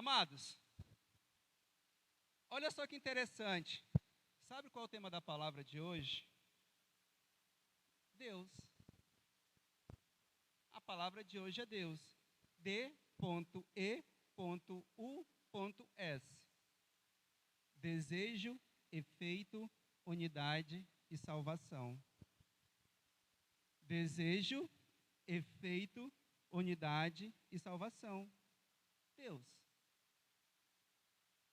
Amados, olha só que interessante. Sabe qual é o tema da palavra de hoje? Deus. A palavra de hoje é Deus. D.E.U.S. Desejo, efeito, unidade e salvação. Desejo, efeito, unidade e salvação. Deus.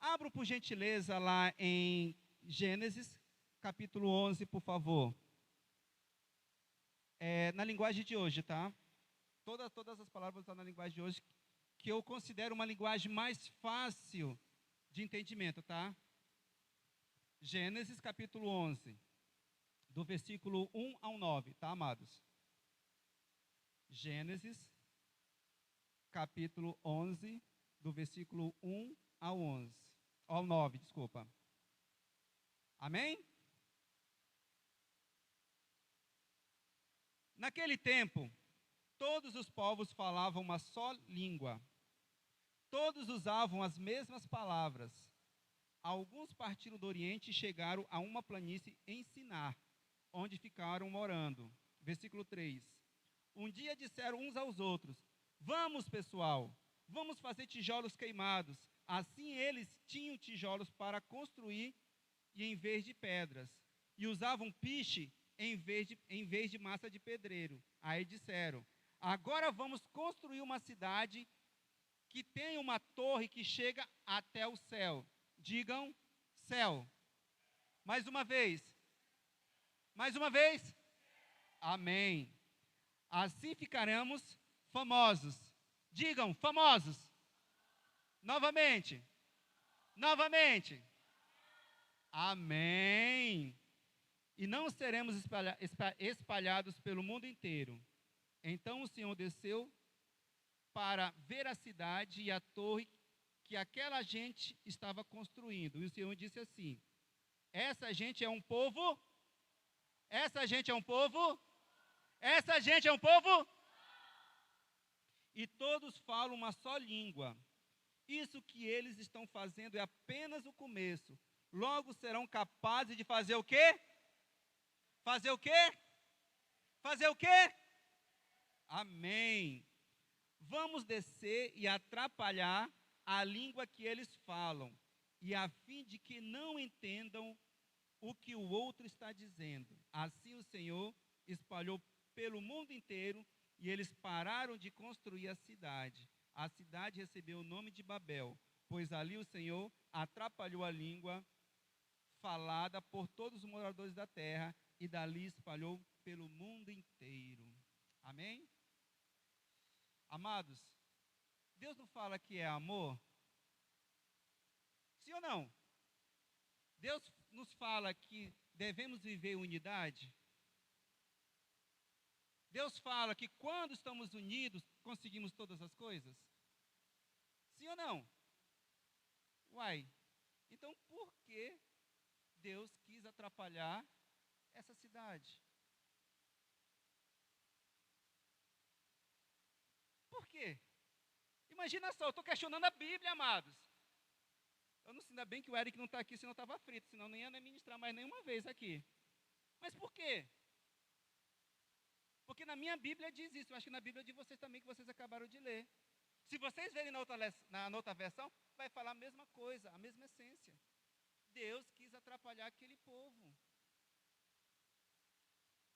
Abra, por gentileza, lá em Gênesis, capítulo 11, por favor. Na linguagem de hoje, tá? Todas as palavras estão na linguagem de hoje, que eu considero uma linguagem mais fácil de entendimento, tá? Gênesis, capítulo 11, do versículo 1 ao 9, tá, amados? Gênesis, capítulo 11, do versículo 1 ao 9, desculpa. Amém? Naquele tempo, todos os povos falavam uma só língua. Todos usavam as mesmas palavras. Alguns partiram do Oriente e chegaram a uma planície em Sinar, onde ficaram morando. Versículo 3. Um dia disseram uns aos outros: vamos, pessoal, vamos fazer tijolos queimados. Assim eles tinham tijolos para construir e em vez de pedras. E usavam piche em vez de massa de pedreiro. Aí disseram: agora vamos construir uma cidade que tem uma torre que chega até o céu. Digam, céu. Mais uma vez. Mais uma vez. Amém. Assim ficaremos famosos. Digam, famosos. Novamente. Novamente. Amém. E não seremos espalhados pelo mundo inteiro. Então o Senhor desceu para ver a cidade e a torre que aquela gente estava construindo. E o Senhor disse assim: essa gente é um povo? Essa gente é um povo? Essa gente é um povo? E todos falam uma só língua. Isso que eles estão fazendo é apenas o começo. Logo serão capazes de fazer o quê? Fazer o quê? Fazer o quê? Amém. Vamos descer e atrapalhar a língua que eles falam, e a fim de que não entendam o que o outro está dizendo. Assim o Senhor espalhou pelo mundo inteiro, e eles pararam de construir a cidade. A cidade recebeu o nome de Babel, pois ali o Senhor atrapalhou a língua falada por todos os moradores da terra, e dali espalhou pelo mundo inteiro. Amém? Amados, Deus não fala que é amor? Sim ou não? Deus nos fala que devemos viver unidade? Deus fala que quando estamos unidos, conseguimos todas as coisas? Sim ou não? Uai, então por que Deus quis atrapalhar essa cidade? Por quê? Imagina só, eu estou questionando a Bíblia, amados. Eu não sei, ainda bem que o Eric não está aqui, senão estava frito, senão não ia ministrar mais nenhuma vez aqui. Mas por quê? Porque na minha Bíblia diz isso, eu acho que na Bíblia de vocês também, que vocês acabaram de ler. Se vocês verem na outra versão, vai falar a mesma coisa, a mesma essência. Deus quis atrapalhar aquele povo.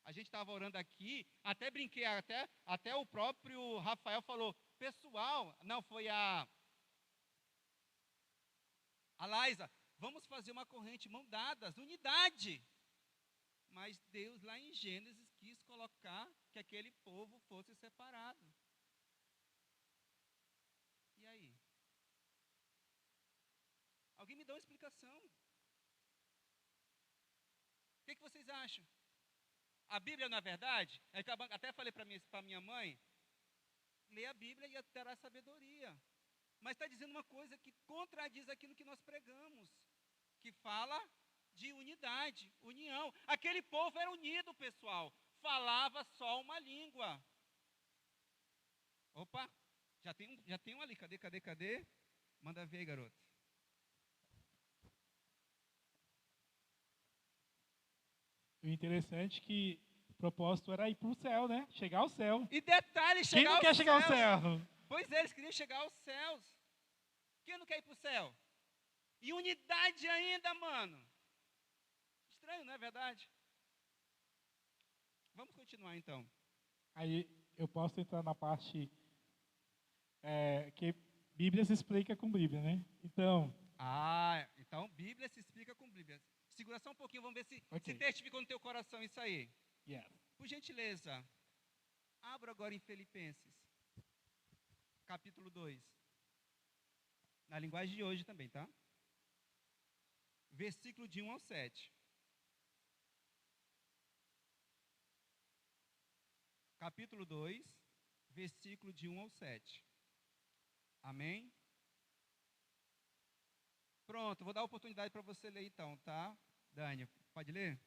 A gente estava orando aqui, até brinquei, até o próprio Rafael falou: pessoal, não, foi a Laisa, vamos fazer uma corrente, mão dadas, unidade. Mas Deus lá em Gênesis quis colocar que aquele povo fosse separado. E aí? Alguém me dá uma explicação? O que vocês acham? A Bíblia, na verdade, até falei para minha mãe, lê a Bíblia e terá sabedoria. Mas está dizendo uma coisa que contradiz aquilo que nós pregamos, que fala de unidade, união. Aquele povo era unido, pessoal, falava só uma língua. Opa, já tem um ali, cadê? Manda ver aí, garoto. O interessante é que o propósito era ir para o céu, né? Chegar ao céu. E detalhe, Quem chegar não aos quer chegar ao céus. céu? Pois é, eles queriam chegar aos céus. Quem não quer ir para o céu? E unidade ainda, mano. Estranho, não é verdade? Vamos continuar então. Aí eu posso entrar na parte que Bíblia se explica com Bíblia, né? Então, Então Bíblia se explica com Bíblia. Segura só um pouquinho, vamos ver se ok. testificou no teu coração isso aí. Yes. Por gentileza, abra agora em Filipenses, capítulo 2. Na linguagem de hoje também, tá? Versículo de 1 ao 7. Capítulo 2, versículo de 1 ao 7. Amém? Pronto, vou dar a oportunidade para você ler então, tá? Dani, pode ler?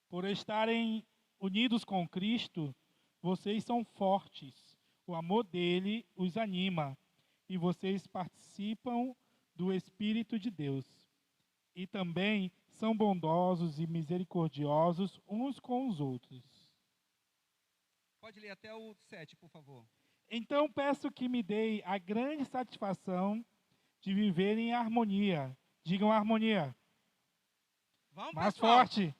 Por estarem unidos com Cristo, vocês são fortes. O amor dele os anima. E vocês participam do Espírito de Deus. E também são bondosos e misericordiosos uns com os outros. Pode ler até o 7, por favor. Então peço que me dê a grande satisfação de viver em harmonia. Digam harmonia. Vamos, Mais pessoal. forte.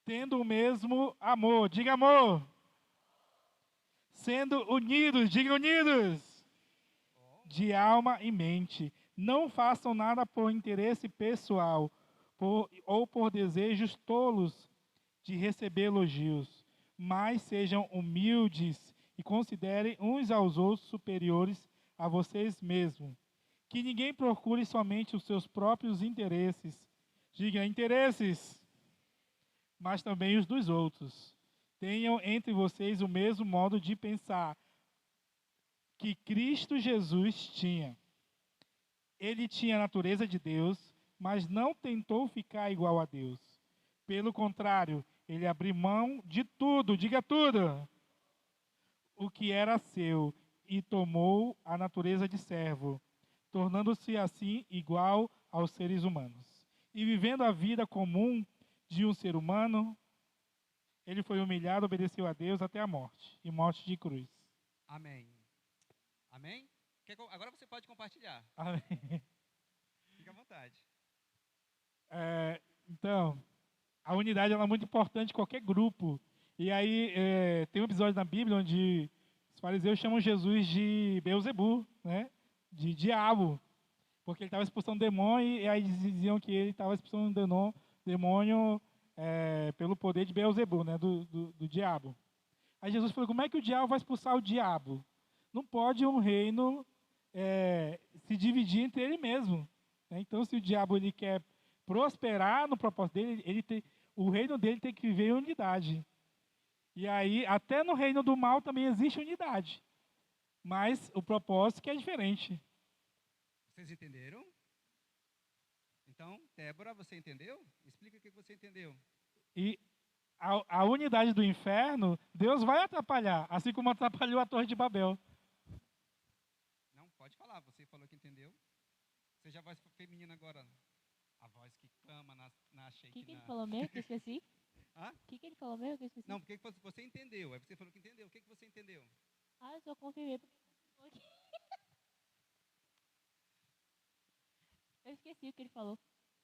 Tendo o mesmo amor. Diga amor. Sendo unidos. Diga unidos. De alma e mente. Não façam nada por interesse pessoal ou por desejos tolos de receber elogios, mas sejam humildes e considerem uns aos outros superiores a vocês mesmos. Que ninguém procure somente os seus próprios interesses, diga interesses, mas também os dos outros. Tenham entre vocês o mesmo modo de pensar que Cristo Jesus tinha. Ele tinha a natureza de Deus, mas não tentou ficar igual a Deus. Pelo contrário, ele abriu mão de tudo, diga tudo, o que era seu, e tomou a natureza de servo, tornando-se assim igual aos seres humanos. E vivendo a vida comum de um ser humano, ele foi humilhado, obedeceu a Deus até a morte, e morte de cruz. Amém. Amém? Agora você pode compartilhar. Amém. Fica à vontade. Então, a unidade ela é muito importante em qualquer grupo. E aí tem um episódio na Bíblia onde os fariseus chamam Jesus de Beelzebu, né? De diabo, porque ele estava expulsando demônio e aí diziam que ele estava expulsando demônio pelo poder de Beelzebu, né? Do diabo. Aí Jesus falou: como é que o diabo vai expulsar o diabo? Não pode um reino se dividir entre ele mesmo. Né? Então, se o diabo ele quer prosperar no propósito dele, o reino dele tem que viver em unidade. E aí, até no reino do mal também existe unidade. Mas o propósito que é diferente. Vocês entenderam? Então, Débora, você entendeu? Explica o que você entendeu. E a unidade do inferno, Deus vai atrapalhar, assim como atrapalhou a Torre de Babel. Não, pode falar, você falou que entendeu. Seja a voz feminina agora. A voz que clama na Sheikh. O que ele falou mesmo que eu esqueci? Hã? O que ele falou mesmo que eu esqueci? Não, porque você entendeu. Aí você falou que entendeu. O que você entendeu? Eu só confirmei porque você falou aqui. Eu esqueci o que ele falou.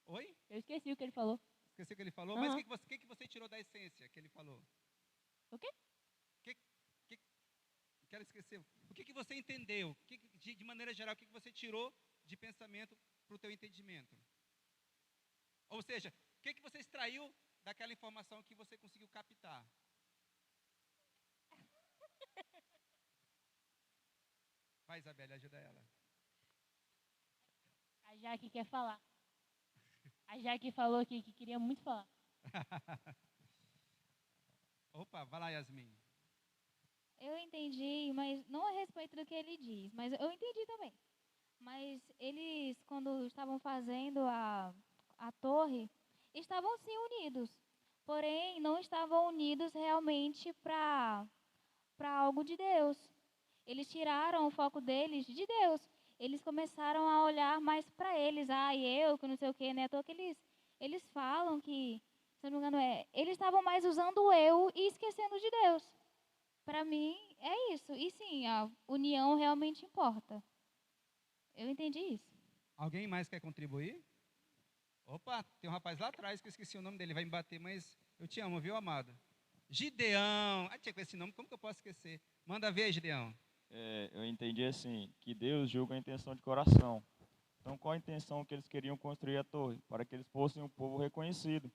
Oi? Eu esqueci o que ele falou. Esqueceu o que ele falou? Uhum. Mas o que você tirou da essência que ele falou? O quê? Que ela esqueceu. O que você entendeu? De maneira geral, o que você tirou de pensamento para o teu entendimento? Ou seja, o que você extraiu daquela informação que você conseguiu captar? Vai, Isabelle, ajuda ela. A Jaque quer falar. A Jaque falou aqui que queria muito falar. Opa, vai lá, Yasmin. Eu entendi, mas não a respeito do que ele diz, mas eu entendi também. Mas eles, quando estavam fazendo a torre, estavam sim unidos. Porém, não estavam unidos realmente para algo de Deus. Eles tiraram o foco deles de Deus. Eles começaram a olhar mais para eles. Ah, e eu, que não sei o quê, né? À toa que eles falam que, se eu não me engano, eles estavam mais usando o eu e esquecendo de Deus. Para mim, é isso. E sim, a união realmente importa. Eu entendi isso. Alguém mais quer contribuir? Opa, tem um rapaz lá atrás que eu esqueci o nome dele, vai me bater, mas eu te amo, viu, amado? Gideão. Ah, tinha com esse nome, como que eu posso esquecer? Manda ver, Gideão. Eu entendi assim, que Deus julga a intenção de coração. Então, qual a intenção que eles queriam construir a torre? Para que eles fossem um povo reconhecido.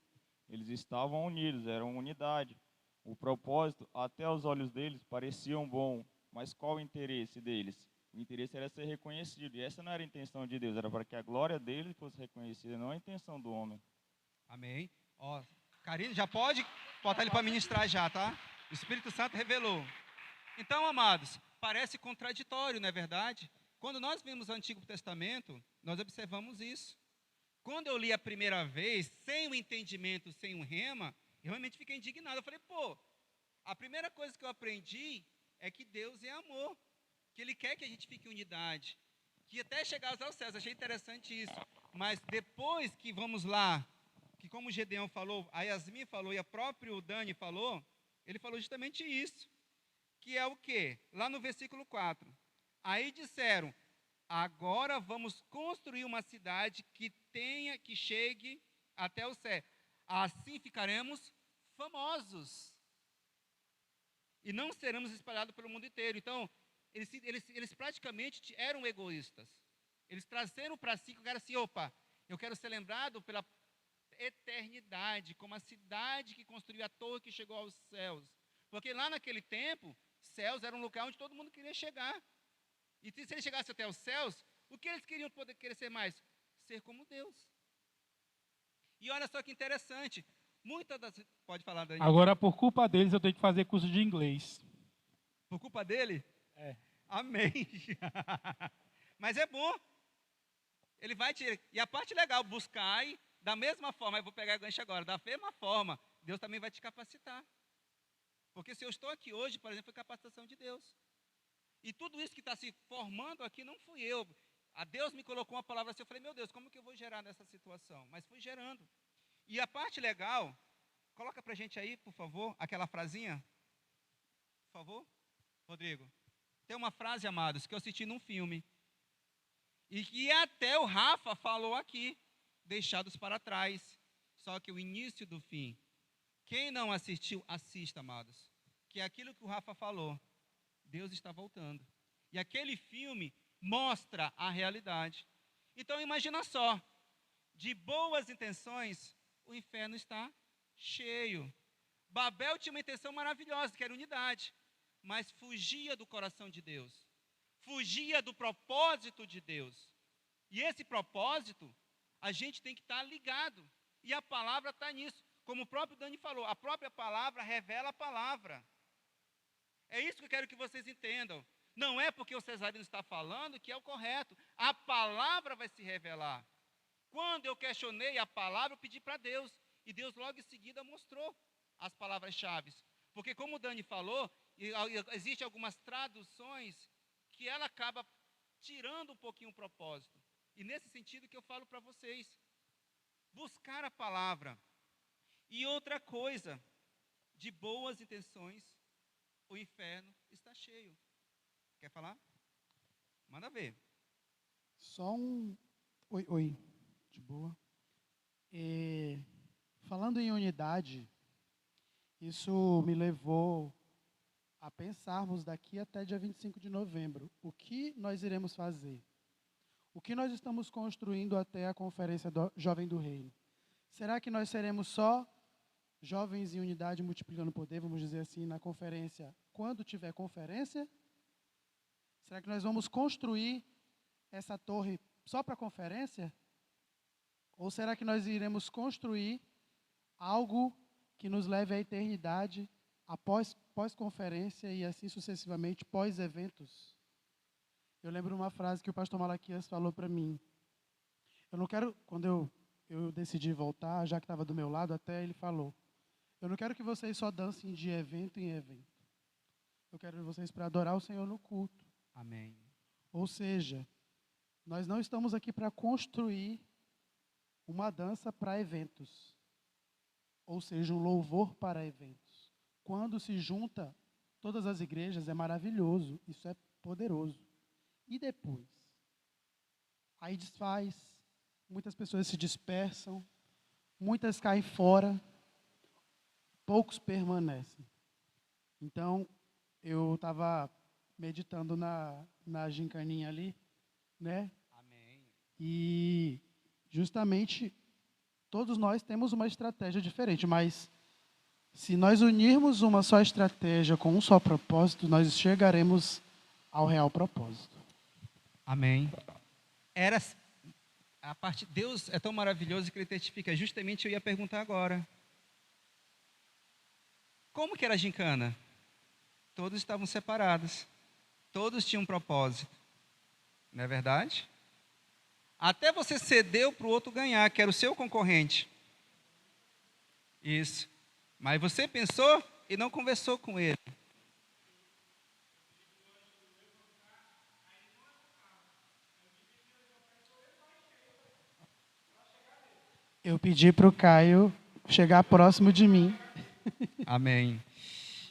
Eles estavam unidos, eram unidade. O propósito, até aos olhos deles, parecia bom, mas qual o interesse deles? O interesse era ser reconhecido, e essa não era a intenção de Deus, era para que a glória dele fosse reconhecida, não a intenção do homem. Amém. Ó, Karine, já pode botar ele para ministrar já, tá? O Espírito Santo revelou. Então, amados, parece contraditório, não é verdade? Quando nós vemos o Antigo Testamento, nós observamos isso. Quando eu li a primeira vez, sem o entendimento, sem um rema, eu realmente fiquei indignado. Eu falei, pô, a primeira coisa que eu aprendi é que Deus é amor, que Ele quer que a gente fique em unidade, que até chegar aos céus. Achei interessante isso. Mas depois que vamos lá, que como o Gedeão falou, a Yasmin falou e a próprio Dani falou, ele falou justamente isso. Que é o quê? Lá no versículo 4. Aí disseram, agora vamos construir uma cidade que chegue até o céu. Assim ficaremos famosos. E não seremos espalhados pelo mundo inteiro. Então, eles praticamente eram egoístas. Eles trazeram para si, que era assim, opa, eu quero ser lembrado pela eternidade, como a cidade que construiu a torre que chegou aos céus. Porque lá naquele tempo, céus era um lugar onde todo mundo queria chegar. E se eles chegassem até os céus, o que eles queriam poder querer ser mais? Ser como Deus. E olha só que interessante. Muitas das... Pode falar, Dani. Agora, por culpa deles, eu tenho que fazer curso de inglês. Por culpa dele? É. Amém. Mas é bom. Ele vai te... E a parte legal, buscar e da mesma forma, eu vou pegar a gancho agora, da mesma forma, Deus também vai te capacitar. Porque se eu estou aqui hoje, por exemplo, foi capacitação de Deus. E tudo isso que está se formando aqui não fui eu. A Deus me colocou uma palavra assim, eu falei, meu Deus, como que eu vou gerar nessa situação? Mas fui gerando. E a parte legal, coloca para a gente aí, por favor, aquela frasinha. Por favor, Rodrigo. Tem uma frase, amados, que eu assisti num filme. E que até o Rafa falou aqui, deixados para trás. Só que o início do fim. Quem não assistiu, assista, amados. Que é aquilo que o Rafa falou. Deus está voltando. E aquele filme mostra a realidade. Então imagina só, de boas intenções, o inferno está cheio. Babel tinha uma intenção maravilhosa, que era unidade, mas fugia do coração de Deus. Fugia do propósito de Deus. E esse propósito, a gente tem que estar ligado. E a palavra está nisso. Como o próprio Dani falou, a própria palavra revela a palavra. É isso que eu quero que vocês entendam. Não é porque o Cesarino está falando que é o correto. A palavra vai se revelar. Quando eu questionei a palavra, eu pedi para Deus. E Deus logo em seguida mostrou as palavras-chave. Porque como o Dani falou, existem algumas traduções que ela acaba tirando um pouquinho o propósito. E nesse sentido que eu falo para vocês. Buscar a palavra. E outra coisa, de boas intenções, o inferno está cheio. Quer falar? Manda ver. Só um... Oi, de boa. Falando em unidade, isso me levou a pensarmos daqui até dia 25 de novembro, o que nós iremos fazer? O que nós estamos construindo até a Conferência Jovem do Reino? Será que nós seremos só jovens em unidade multiplicando poder, vamos dizer assim, na conferência, quando tiver conferência? Será que nós vamos construir essa torre só para a conferência? Ou será que nós iremos construir algo que nos leve à eternidade, após pós-conferência e assim sucessivamente, pós-eventos? Eu lembro uma frase que o pastor Malaquias falou para mim. Eu não quero, quando eu decidi voltar, já que estava do meu lado, até ele falou, eu não quero que vocês só dancem de evento em evento. eu quero vocês para adorar o Senhor no culto. Amém. Ou seja, nós não estamos aqui para construir uma dança para eventos. Ou seja, um louvor para eventos. Quando se junta todas as igrejas, é maravilhoso, isso é poderoso. E depois? Aí desfaz, muitas pessoas se dispersam, muitas caem fora, poucos permanecem. Então, eu estava meditando na gincaninha ali, né? Amém. E justamente todos nós temos uma estratégia diferente, mas se nós unirmos uma só estratégia com um só propósito, nós chegaremos ao real propósito. Amém. Era a parte Deus é tão maravilhoso que ele testifica. Justamente eu ia perguntar agora. Como que era a gincana? Todos estavam separados. Todos tinham um propósito. Não é verdade? Até você cedeu para o outro ganhar, que era o seu concorrente. Isso. Mas você pensou e não conversou com ele. Eu pedi para o Caio chegar próximo de mim. Amém.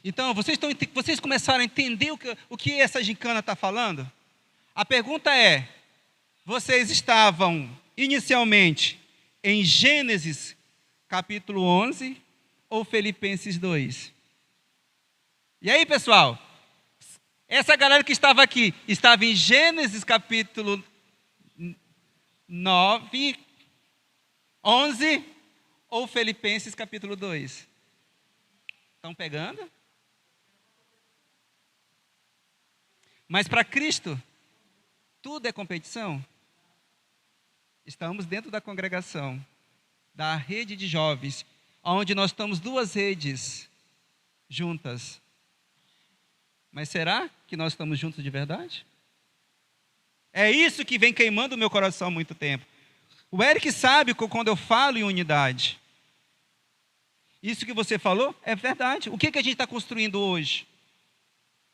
Então, vocês começaram a entender o que essa gincana está falando? A pergunta é, vocês estavam inicialmente em Gênesis capítulo 11 ou Filipenses 2? E aí, pessoal? Essa galera que estava aqui, estava em Gênesis capítulo 9, 11 ou Filipenses capítulo 2? Estão pegando? Mas para Cristo, tudo é competição. Estamos dentro da congregação, da rede de jovens, onde nós estamos duas redes juntas. Mas será que nós estamos juntos de verdade? É isso que vem queimando o meu coração há muito tempo. O Eric sabe que quando eu falo em unidade, isso que você falou é verdade. O que a gente está construindo hoje?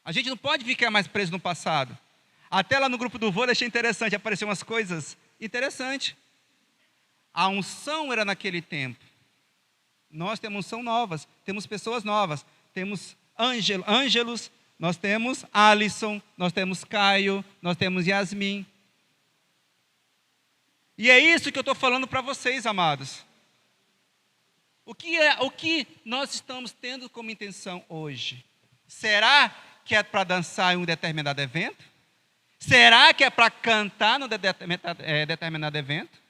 A gente não pode ficar mais preso no passado. Até lá no grupo do vôlei achei interessante, apareceram umas coisas interessantes. A unção era naquele tempo. Nós temos unção novas, temos pessoas novas, temos Ângelos, nós temos Alisson, nós temos Caio, nós temos Yasmin. E é isso que eu estou falando para vocês, amados. O que nós estamos tendo como intenção hoje? Será que é para dançar em um determinado evento? Será que é para cantar num determinado evento?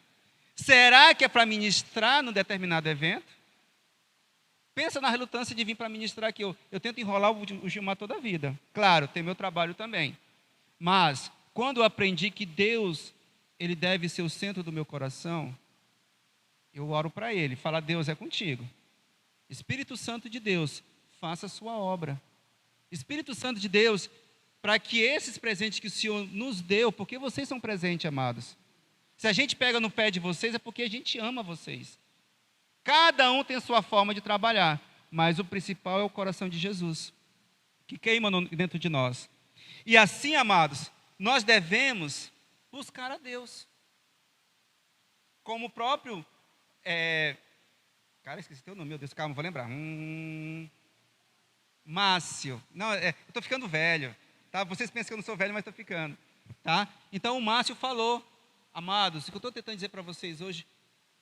Será que é para ministrar num determinado evento? Pensa na relutância de vir para ministrar aqui. Eu tento enrolar o Gilmar toda a vida. Claro, tem meu trabalho também. Mas, quando eu aprendi que Deus, Ele deve ser o centro do meu coração, eu oro para Ele, falo, Deus é contigo. Espírito Santo de Deus, faça a sua obra. Espírito Santo de Deus, para que esses presentes que o Senhor nos deu, porque vocês são presentes, amados. Se a gente pega no pé de vocês, é porque a gente ama vocês. Cada um tem a sua forma de trabalhar, mas o principal é o coração de Jesus, que queima dentro de nós. E assim, amados, nós devemos buscar a Deus. Como o próprio... Cara, esqueci teu nome, meu Deus, calma, vou lembrar. Márcio. Não, eu estou ficando velho. Tá? Vocês pensam que eu não sou velho, mas estou ficando. Tá? Então, o Márcio falou, amados, o que eu estou tentando dizer para vocês hoje,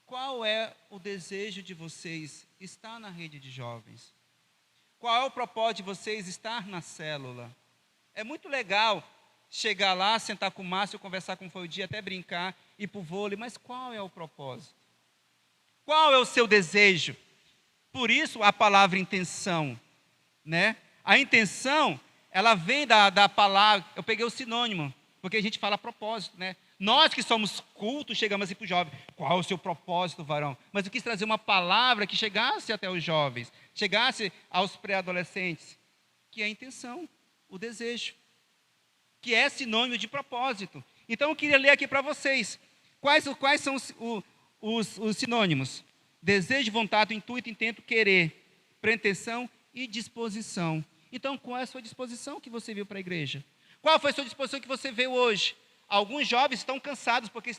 qual é o desejo de vocês estar na rede de jovens? Qual é o propósito de vocês estar na célula? É muito legal chegar lá, sentar com o Márcio, conversar como foi o dia, até brincar, ir para o vôlei, mas qual é o propósito? Qual é o seu desejo? Por isso a palavra intenção, né? A intenção, ela vem da palavra, eu peguei o sinônimo, porque a gente fala propósito, né? Nós que somos cultos, chegamos assim para o jovem, qual é o seu propósito, varão? Mas eu quis trazer uma palavra que chegasse até os jovens, chegasse aos pré-adolescentes, que é a intenção, o desejo, que é sinônimo de propósito. Então eu queria ler aqui para vocês, quais são os sinônimos: desejo, vontade, intuito, intento, querer, pretensão e disposição. Então, qual é a sua disposição que você viu para a igreja? Qual foi a sua disposição que você veio hoje? Alguns jovens estão cansados porque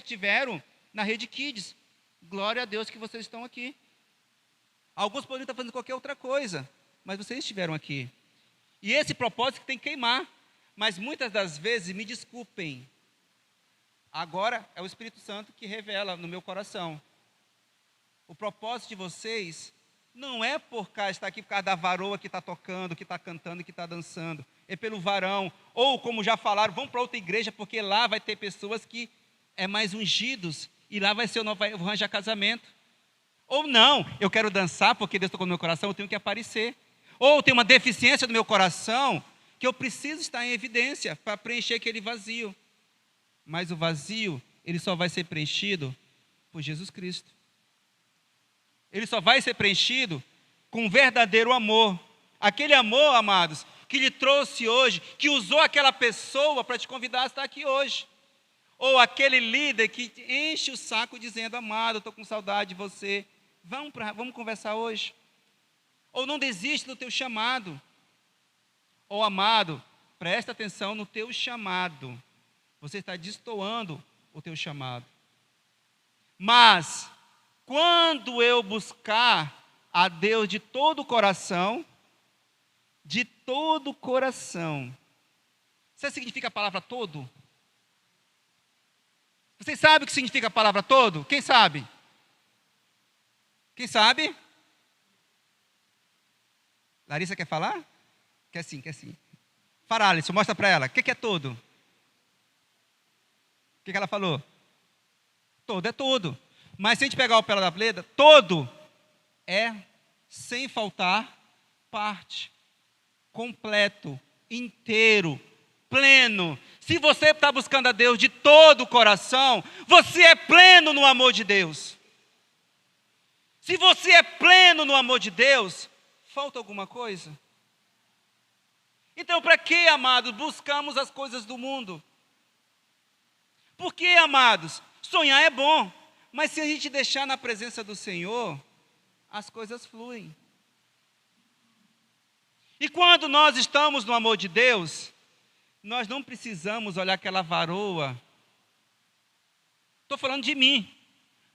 tiveram na Rede Kids. Glória a Deus que vocês estão aqui. Alguns poderiam estar fazendo qualquer outra coisa, mas vocês estiveram aqui. E esse propósito tem que queimar. Mas muitas das vezes, me desculpem, agora é o Espírito Santo que revela no meu coração. O propósito de vocês não é estar aqui por causa da varoa que está tocando, que está cantando, que está dançando. É pelo varão. Ou, como já falaram, vão para outra igreja, porque lá vai ter pessoas que é mais ungidos. E lá vai ser o novo, vai arranjar casamento. Ou não, eu quero dançar porque Deus tocou no meu coração, eu tenho que aparecer. Ou tem uma deficiência no meu coração que eu preciso estar em evidência para preencher aquele vazio. Mas o vazio, ele só vai ser preenchido por Jesus Cristo. Ele só vai ser preenchido com verdadeiro amor. Aquele amor, amados, que lhe trouxe hoje, que usou aquela pessoa para te convidar a estar aqui hoje. Ou aquele líder que enche o saco dizendo, amado, estou com saudade de você. Vamos conversar hoje. Ou não desiste do teu chamado. Ou, amado, presta atenção no teu chamado. Você está destoando o teu chamado. Mas, quando eu buscar a Deus de todo o coração, sabe o que significa a palavra todo? Vocês sabem o que significa a palavra todo? Quem sabe? Quem sabe? Larissa quer falar? Quer sim. Fala, Alisson, mostra para ela. O que é todo? O que ela falou? Todo é todo. Mas se a gente pegar o pé da letra, todo é sem faltar parte. Completo, inteiro, pleno. Se você está buscando a Deus de todo o coração, você é pleno no amor de Deus. Se você é pleno no amor de Deus, falta alguma coisa? Então, para que, amados, buscamos as coisas do mundo? Porque, amados, sonhar é bom, mas se a gente deixar na presença do Senhor, as coisas fluem. E quando nós estamos no amor de Deus, nós não precisamos olhar aquela varoa. Estou falando de mim,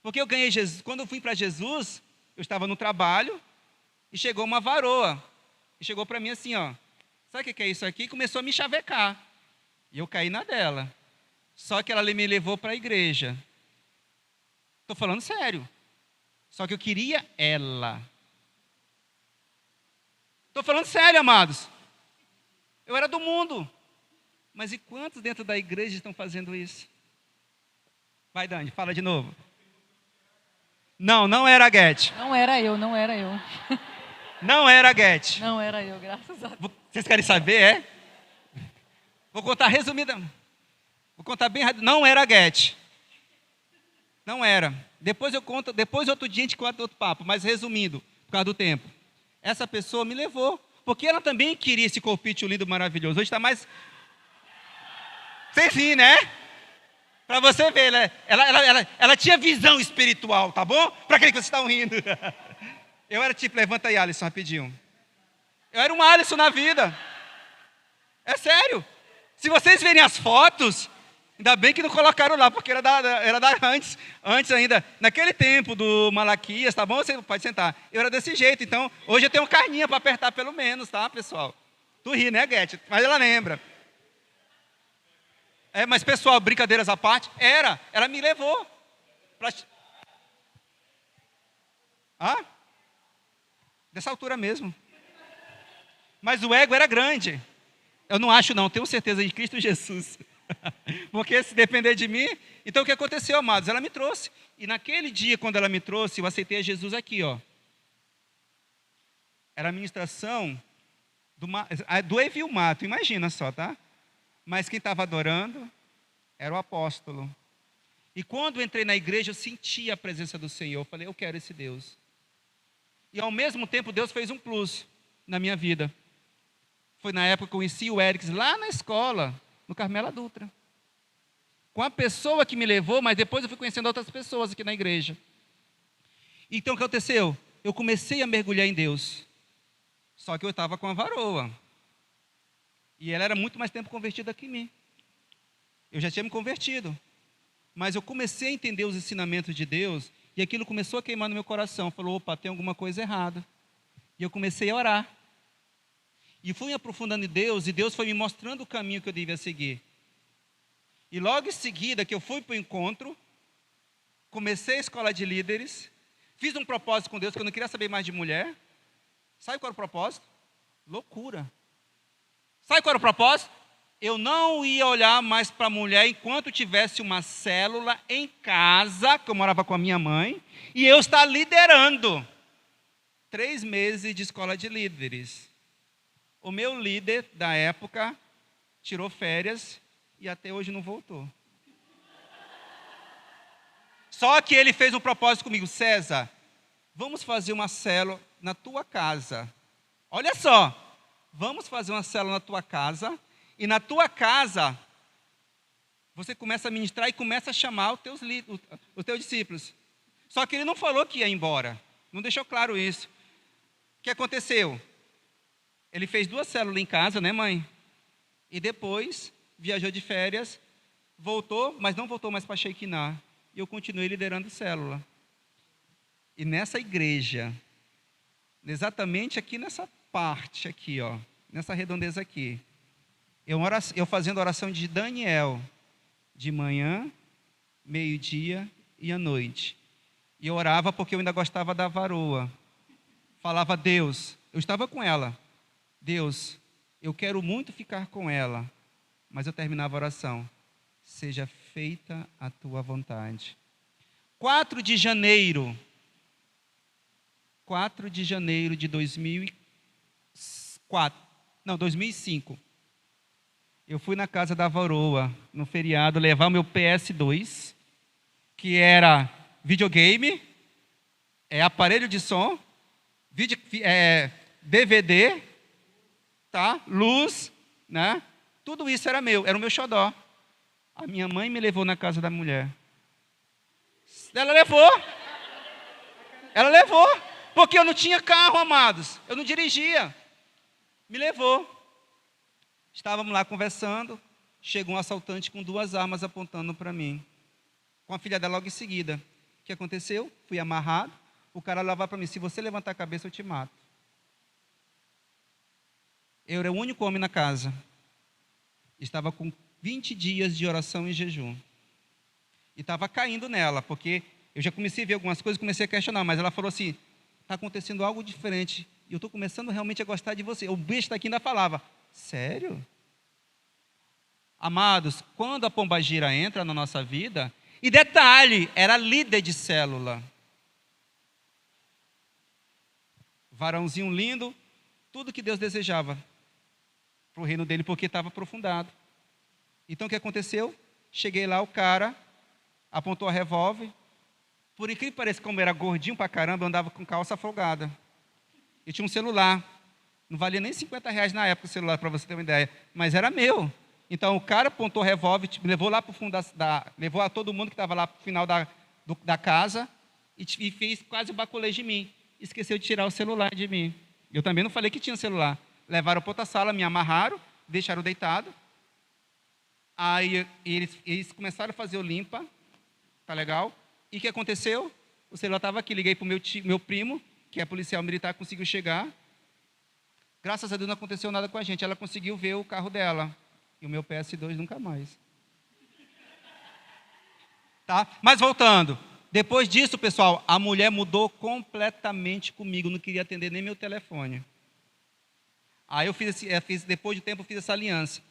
porque eu ganhei Jesus. Quando eu fui para Jesus, eu estava no trabalho e chegou uma varoa. E chegou para mim assim, ó. Sabe o que é isso aqui? E começou a me chavecar. E eu caí na dela. Só que ela me levou para a igreja. Estou falando sério. Só que eu queria ela. Estou falando sério, amados. Eu era do mundo. Mas e quantos dentro da igreja estão fazendo isso? Vai, Dani, fala de novo. Não era a Guete. Não era eu. Não era a Guete. Não era eu, graças a Deus. Vocês querem saber, é? Vou contar resumida. Vou contar bem rápido. Não era a Guete. Não era. Depois outro dia a gente conta outro papo, mas resumindo, por causa do tempo. Essa pessoa me levou, porque ela também queria esse corpite lindo, maravilhoso. Hoje está mais... Vocês sim, né? Para você ver, né? Ela tinha visão espiritual, tá bom? Para aquele que vocês estão rindo. Eu era tipo, levanta aí, Alisson, rapidinho. Eu era um Alisson na vida. É sério. Se vocês verem as fotos, ainda bem que não colocaram lá, porque era antes ainda. Naquele tempo do Malaquias, tá bom? Você pode sentar. Eu era desse jeito, então hoje eu tenho carninha para apertar pelo menos, tá, pessoal? Tu ri, né, Guete? Mas ela lembra. Mas pessoal, brincadeiras à parte, ela me levou. Dessa altura mesmo. Mas o ego era grande. Eu não acho não, tenho certeza de Cristo Jesus. Porque se depender de mim... Então o que aconteceu, amados? Ela me trouxe. E naquele dia, quando ela me trouxe, eu aceitei a Jesus aqui, ó. Era a ministração do Evilmato, imagina só, tá? Mas quem estava adorando era o apóstolo. E quando eu entrei na igreja, eu senti a presença do Senhor. Eu falei, eu quero esse Deus. E ao mesmo tempo, Deus fez um plus na minha vida. Foi na época que eu conheci o Erics lá na escola, no Carmela Dutra. Com a pessoa que me levou, mas depois eu fui conhecendo outras pessoas aqui na igreja. Então o que aconteceu? Eu comecei a mergulhar em Deus. Só que eu estava com a varoa. E ela era muito mais tempo convertida que mim. Eu já tinha me convertido. Mas eu comecei a entender os ensinamentos de Deus e aquilo começou a queimar no meu coração. Falou, opa, tem alguma coisa errada. E eu comecei a orar. E fui me aprofundando em Deus e Deus foi me mostrando o caminho que eu devia seguir. E logo em seguida que eu fui para o encontro, comecei a escola de líderes, fiz um propósito com Deus que eu não queria saber mais de mulher. Sabe qual era o propósito? Loucura. Sabe qual era o propósito? Eu não ia olhar mais para a mulher enquanto tivesse uma célula em casa, que eu morava com a minha mãe, e eu estar liderando 3 meses de escola de líderes. O meu líder da época tirou férias e até hoje não voltou. Só que ele fez um propósito comigo, César, vamos fazer uma célula na tua casa. Olha só, vamos fazer uma célula na tua casa, e na tua casa, você começa a ministrar e começa a chamar os teus discípulos. Só que ele não falou que ia embora, não deixou claro isso. O que aconteceu? Ele fez 2 células em casa, né, mãe? E depois viajou de férias, voltou, mas não voltou mais para Shekinah. E eu continuei liderando célula. E nessa igreja, exatamente aqui nessa parte aqui, ó, nessa redondeza aqui, eu fazendo oração de Daniel, de manhã, meio-dia e à noite. E eu orava porque eu ainda gostava da varoa. Falava, Deus, eu estava com ela. Deus, eu quero muito ficar com ela. Mas eu terminava a oração. Seja feita a tua vontade. 4 de janeiro de 2005. Eu fui na casa da varoa, no feriado, levar o meu PS2, que era videogame, aparelho de som, DVD, tá? Luz, né? Tudo isso era meu, era o meu xodó. A minha mãe me levou na casa da mulher. Ela levou, porque eu não tinha carro, amados, eu não dirigia. Me levou. Estávamos lá conversando, chegou um assaltante com 2 armas apontando para mim. Com a filha dela logo em seguida. O que aconteceu? Fui amarrado, o cara levava para mim, se você levantar a cabeça eu te mato. Eu era o único homem na casa. Estava com 20 dias de oração e jejum. E estava caindo nela, porque eu já comecei a ver algumas coisas, comecei a questionar, mas ela falou assim, está acontecendo algo diferente, e eu estou começando realmente a gostar de você. O bicho daqui ainda falava, sério? Amados, quando a pombagira entra na nossa vida, e detalhe, era líder de célula. Varãozinho lindo, tudo que Deus desejava para o reino dele, porque estava aprofundado. Então o que aconteceu? Cheguei lá, o cara apontou a revólver. Por incrível que pareça, como era gordinho pra caramba, eu andava com calça folgada. Eu tinha um celular. Não valia nem R$50 na época o celular, para você ter uma ideia. Mas era meu. Então o cara apontou o revólver, me levou lá para o fundo levou a todo mundo que estava lá para o final da casa e fez quase o baculejo de mim. Esqueceu de tirar o celular de mim. Eu também não falei que tinha celular. Levaram para outra sala, me amarraram, deixaram deitado. Aí eles começaram a fazer o limpa, tá legal? E o que aconteceu? O celular estava aqui, liguei para o meu primo, que é policial militar, conseguiu chegar. Graças a Deus não aconteceu nada com a gente, ela conseguiu ver o carro dela. E o meu PS2 nunca mais. Tá? Mas voltando, depois disso, pessoal, a mulher mudou completamente comigo, não queria atender nem meu telefone. Aí depois de tempo, eu fiz essa aliança.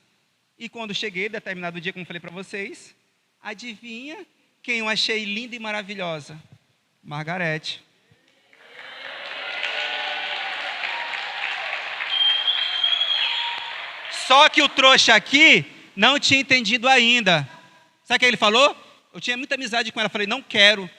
E quando cheguei, determinado dia, como falei para vocês, adivinha quem eu achei linda e maravilhosa? Margarete. Só que o trouxa aqui não tinha entendido ainda. Sabe o que ele falou? Eu tinha muita amizade com ela. Falei, não quero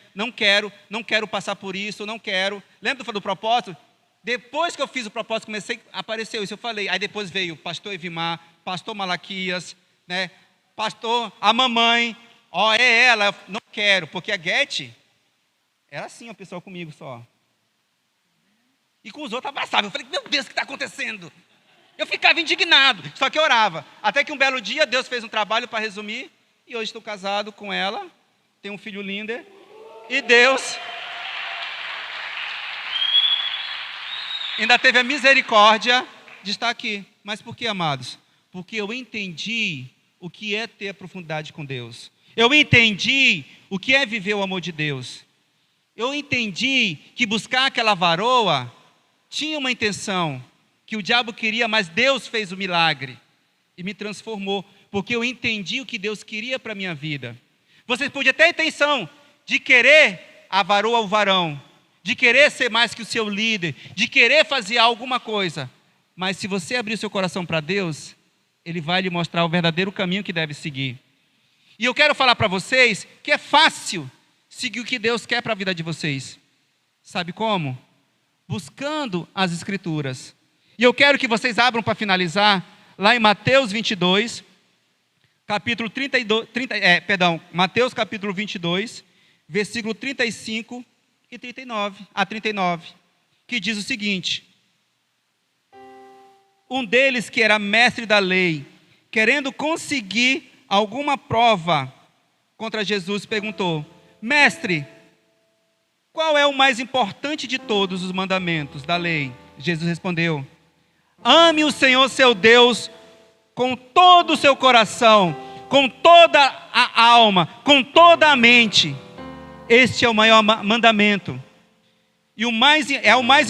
passar por isso, não quero. Lembra do propósito? Depois que eu fiz o propósito, apareceu isso. Eu falei, aí depois veio o pastor Evimar, pastor Malaquias, né? Pastor, a mamãe. Ó, é ela, não quero, porque a Guete era assim, o pessoal comigo só. E com os outros abraçava. Eu falei, meu Deus, o que está acontecendo? Eu ficava indignado, só que eu orava. Até que um belo dia, Deus fez um trabalho para resumir. E hoje estou casado com ela. Tenho um filho lindo. E Deus ainda teve a misericórdia de estar aqui. Mas por que, amados? Porque eu entendi o que é ter profundidade com Deus. Eu entendi o que é viver o amor de Deus. Eu entendi que buscar aquela varoa tinha uma intenção, que o diabo queria, mas Deus fez o milagre e me transformou, porque eu entendi o que Deus queria para a minha vida. Vocês podiam ter a intenção de querer a varoa ou o varão, de querer ser mais que o seu líder, de querer fazer alguma coisa, mas se você abrir o seu coração para Deus, Ele vai lhe mostrar o verdadeiro caminho que deve seguir. E eu quero falar para vocês que é fácil seguir o que Deus quer para a vida de vocês. Sabe como? Buscando as Escrituras. E eu quero que vocês abram para finalizar, lá em Mateus 22, capítulo 32, Mateus capítulo 22, versículo 35 e 39, a 39, que diz o seguinte: um deles, que era mestre da lei, querendo conseguir alguma prova contra Jesus, perguntou: mestre, qual é o mais importante de todos os mandamentos da lei? Jesus respondeu: ame o Senhor seu Deus com todo o seu coração, com toda a alma, com toda a mente. Este é o maior mandamento. E o mais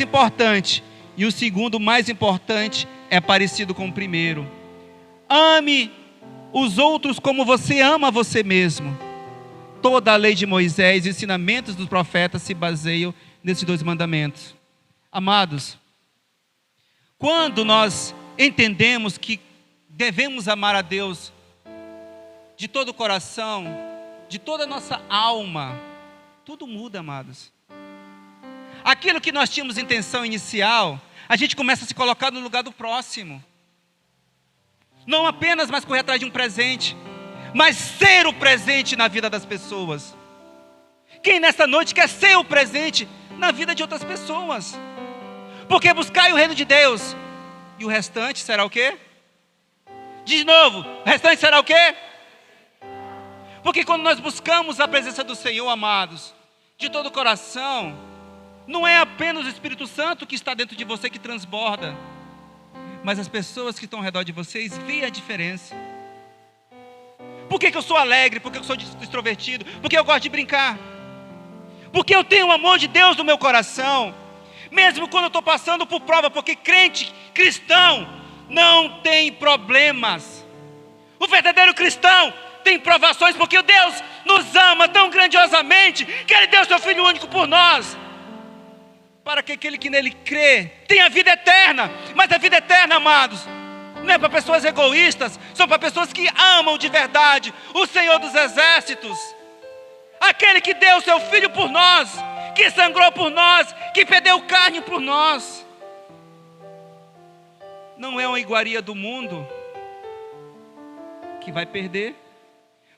importante. E o segundo mais importante é parecido com o primeiro. Ame os outros como você ama você mesmo. Toda a lei de Moisés e os ensinamentos dos profetas se baseiam nesses dois mandamentos. Amados, quando nós entendemos que devemos amar a Deus de todo o coração, de toda a nossa alma, tudo muda, amados. Aquilo que nós tínhamos intenção inicial, a gente começa a se colocar no lugar do próximo. Não apenas mais correr atrás de um presente, mas ser o presente na vida das pessoas. Quem nessa noite quer ser o presente na vida de outras pessoas? Porque buscai o reino de Deus, e o restante será o quê? De novo, o restante será o quê? Porque quando nós buscamos a presença do Senhor, amados, de todo o coração, não é apenas o Espírito Santo que está dentro de você que transborda, mas as pessoas que estão ao redor de vocês veem a diferença. Por que eu sou alegre? Por que eu sou extrovertido? Porque eu gosto de brincar? Porque eu tenho o amor de Deus no meu coração, mesmo quando eu estou passando por prova, porque crente, cristão, não tem problemas. O verdadeiro cristão tem provações, porque o Deus nos ama tão grandiosamente, que Ele deu o seu Filho único por nós, para que aquele que nele crê tenha vida eterna. Mas a vida eterna, amados, não é para pessoas egoístas, são para pessoas que amam de verdade o Senhor dos Exércitos, aquele que deu o seu Filho por nós, que sangrou por nós, que perdeu carne por nós. Não é uma iguaria do mundo que vai perder,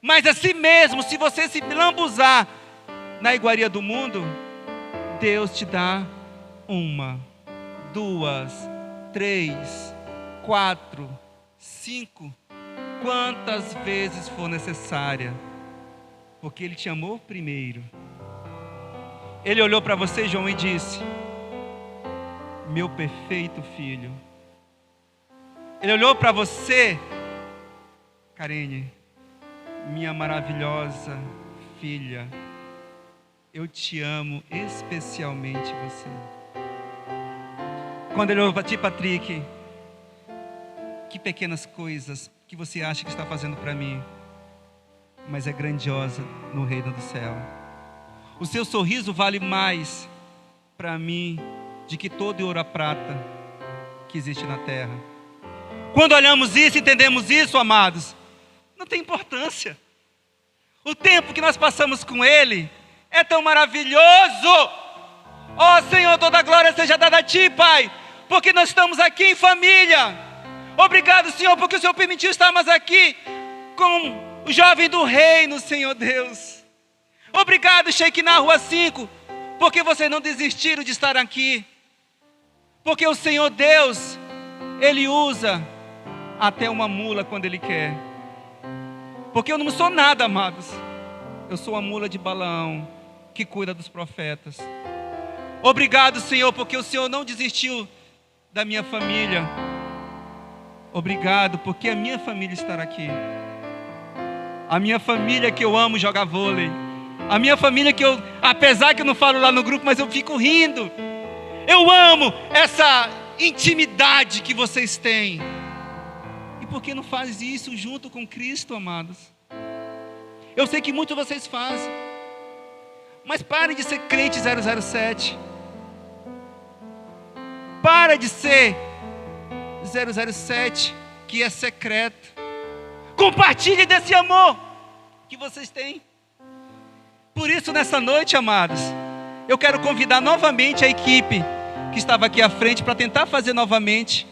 mas assim mesmo, se você se lambuzar na iguaria do mundo, Deus te dá 1, 2, 3, 4, 5, quantas vezes for necessária, porque Ele te amou primeiro. Ele olhou para você, João, e disse: meu perfeito filho. Ele olhou para você, Karine, minha maravilhosa filha. Eu te amo especialmente você. Quando ele olhou para ti, Patrick, que pequenas coisas que você acha que está fazendo para mim, mas é grandiosa no reino do céu. O seu sorriso vale mais para mim de que todo ouro e prata que existe na terra. Quando olhamos isso, entendemos isso, amados, não tem importância. O tempo que nós passamos com Ele é tão maravilhoso. Ó Senhor, toda a glória seja dada a Ti, Pai, porque nós estamos aqui em família. Obrigado, Senhor, porque o Senhor permitiu estarmos aqui com o jovem do reino, Senhor Deus. Obrigado, Shekinah Rua 5, porque vocês não desistiram de estar aqui. Porque o Senhor Deus, Ele usa até uma mula quando Ele quer. Porque eu não sou nada, amados. Eu sou a mula de Balaão, que cuida dos profetas. Obrigado, Senhor, porque o Senhor não desistiu da minha família. Obrigado, porque a minha família estará aqui. A minha família que eu amo jogar vôlei. A minha família que eu, apesar que eu não falo lá no grupo, mas eu fico rindo. Eu amo essa intimidade que vocês têm. E por que não faz isso junto com Cristo, amados? Eu sei que muitos de vocês fazem. Mas pare de ser crente 007. Para de ser 007, que é secreto. Compartilhe desse amor que vocês têm. Por isso, nessa noite, amados, eu quero convidar novamente a equipe que estava aqui à frente para tentar fazer novamente